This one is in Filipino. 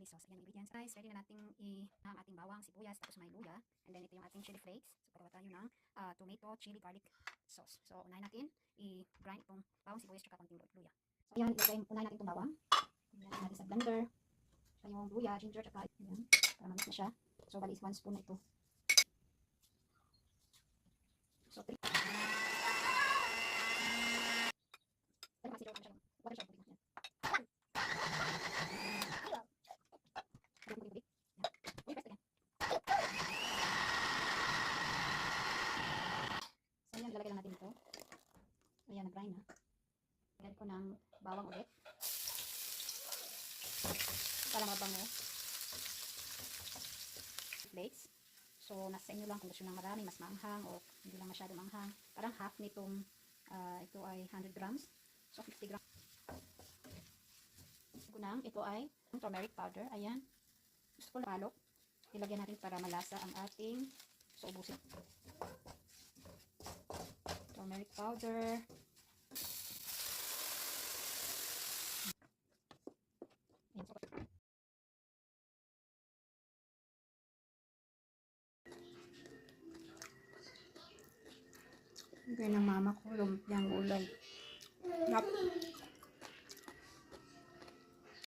chili sauce. Ayan, ingredients. Guys, ready na natin ang ating bawang, sibuyas, tapos may luya. And then ito yung ating chili flakes. So, pagawa tayo ng tomato, chili, garlic sauce. So, unahin natin i-grind itong bawang, sibuyas, tsaka konting luya. So, ayan, unahin natin itong bawang. Ayan, natin sa blender. Tsaka yung luya, ginger, tsaka ayan, para mamit na siya. So, bali is 1 spoon na ito. So, 3. So, ayan, ilalagay lang natin ito. Ayan, nag-grind na. Lagyan ko ng bawang ulit. Para mabango. Flakes. So, nasa inyo lang kung gusto nang marami, mas maanghang o hindi lang masyado maanghang. Parang half nitong, ito ay 100 grams. So, 50 grams. Ito ay turmeric powder. Ayan. Gusto ko lang palok. Ilagyan natin para malasa ang ating so, ubusin. Turmeric powder. Ganyan ng mama ko, lumpiang gulay. Yap.